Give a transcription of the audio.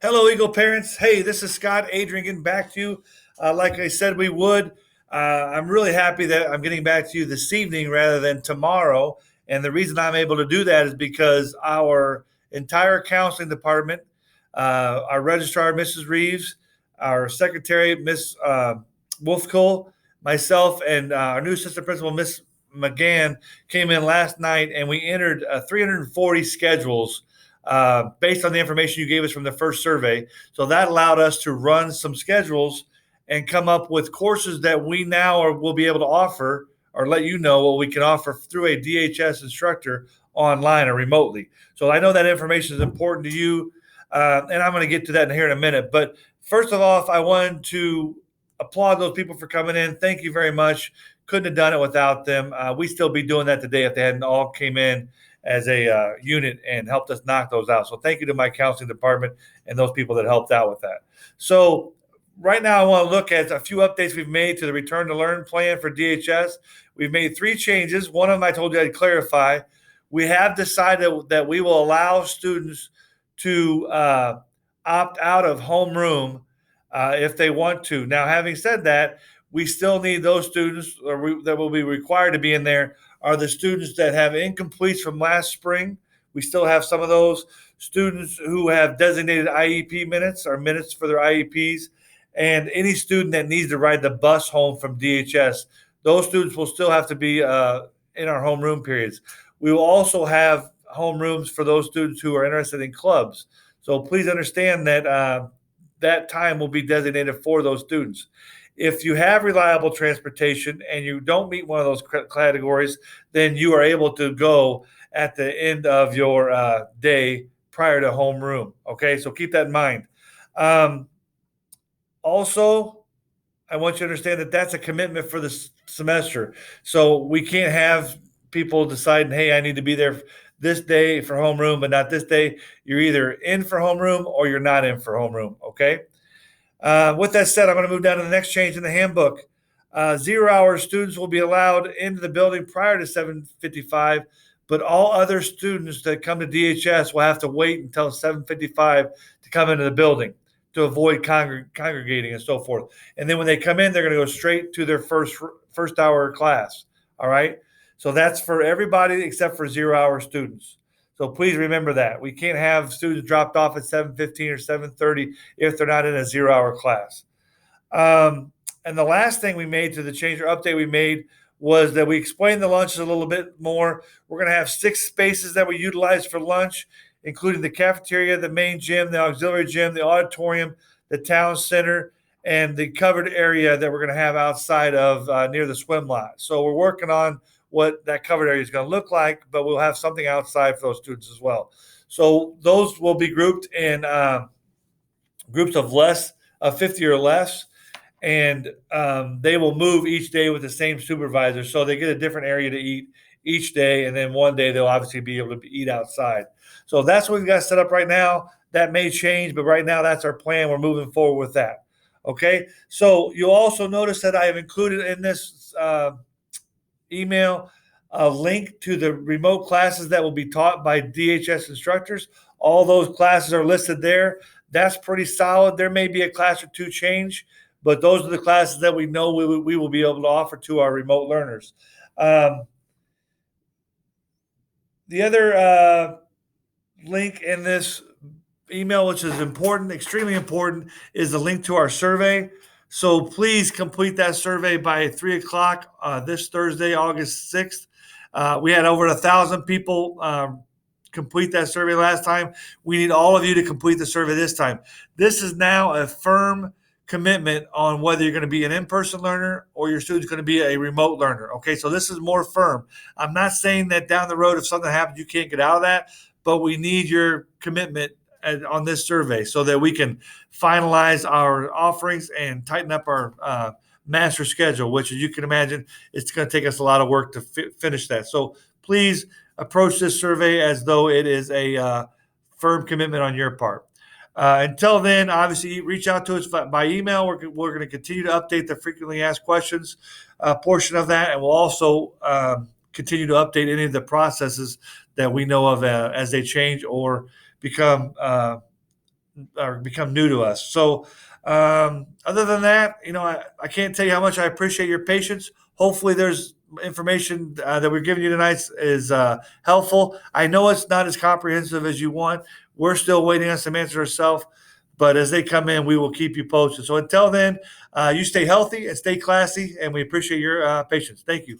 Hello, Eagle parents. Hey, this is Scott Adrian getting back to you. Like I said, we would. I'm really happy that I'm getting back to you this evening rather than tomorrow. And the reason I'm able to do that is because our entire counseling department, our registrar, Mrs. Reeves, our secretary, Miss Wolfkull, myself, and our new assistant principal, Miss McGann, came in last night and we entered 340 schedules based on the information you gave us from the first survey. So that allowed us to run some schedules and come up with courses that we now will be able to offer or let you know what we can offer through a DHS instructor online or remotely. So I know that information is important to you, and I'm going to get to that here in a minute. But first of all, I wanted to applaud those people for coming in. Thank you very much. Couldn't have done it without them. We still be doing that today if they hadn't all came in as a unit and helped us knock those out. So thank you to my counseling department and those people that helped out with that. So right now I want to look at a few updates we've made to the return to learn plan for DHS. We've made 3 changes. One of them I told you I'd clarify. We have decided that we will allow students to opt out of homeroom if they want to. Now, having said that, we still need those students that will be required to be in there are the students that have incompletes from last spring. We still have some of those students who have designated IEP minutes or minutes for their IEPs, and any student that needs to ride the bus home from DHS. Those students will still have to be in our homeroom periods. We will also have homerooms for those students who are interested in clubs. So please understand that that time will be designated for those students. If you have reliable transportation and you don't meet one of those categories, then you are able to go at the end of your day prior to homeroom. Okay, so keep that in mind. Also, I want you to understand that that's a commitment for the semester. So we can't have people deciding, hey, I need to be there this day for homeroom, but not this day. You're either in for homeroom or you're not in for homeroom. Okay. With that said, I'm going to move down to the next change in the handbook. 0-hour students will be allowed into the building prior to 7:55, but all other students that come to DHS will have to wait until 7:55 to come into the building to avoid congregating and so forth. And then when they come in, they're going to go straight to their first hour class. All right. So that's for everybody except for 0-hour students. So please remember that. We can't have students dropped off at 7:15 or 7:30 if they're not in a 0-hour class. And the last thing we made to the change or update we made was that we explained the lunches a little bit more. We're going to have 6 spaces that we utilize for lunch, including the cafeteria, the main gym, the auxiliary gym, the auditorium, the town center, and the covered area that we're going to have outside of near the swim lot. So we're working on what that covered area is going to look like, but we'll have something outside for those students as well. So those will be grouped in groups of 50 or less, and they will move each day with the same supervisor. So they get a different area to eat each day, and then one day they'll obviously be able to eat outside. So that's what we've got set up right now. That may change, but right now that's our plan. We're moving forward with that. Okay. So you'll also notice that I have included in this email a link to the remote classes that will be taught by DHS instructors. All those classes are listed there. That's pretty solid. There may be a class or 2 change, but those are the classes that we know we will be able to offer to our remote learners. The other link in this email, which is important, extremely important, is the link to our survey. So please complete that survey by 3:00 this Thursday, August 6th. We had over 1,000 people complete that survey last time. We need all of you to complete the survey this time. This is now a firm commitment on whether you're going to be an in-person learner or your student's going to be a remote learner. Okay, so this is more firm. I'm not saying that down the road, if something happens, you can't get out of that, but we need your commitment on this survey so that we can finalize our offerings and tighten up our master schedule, which, as you can imagine, it's going to take us a lot of work to finish that. So please approach this survey as though it is a firm commitment on your part. Until then, obviously, reach out to us by email. We're going to continue to update the frequently asked questions portion of that, and we'll also continue to update any of the processes that we know of as they change or become or become new to us. So, other than that, I can't tell you how much I appreciate your patience. Hopefully, there's information that we're giving you tonight is helpful. I know it's not as comprehensive as you want. We're still waiting on some answers ourselves, but as they come in, we will keep you posted. So until then, you stay healthy and stay classy, and we appreciate your patience. Thank you.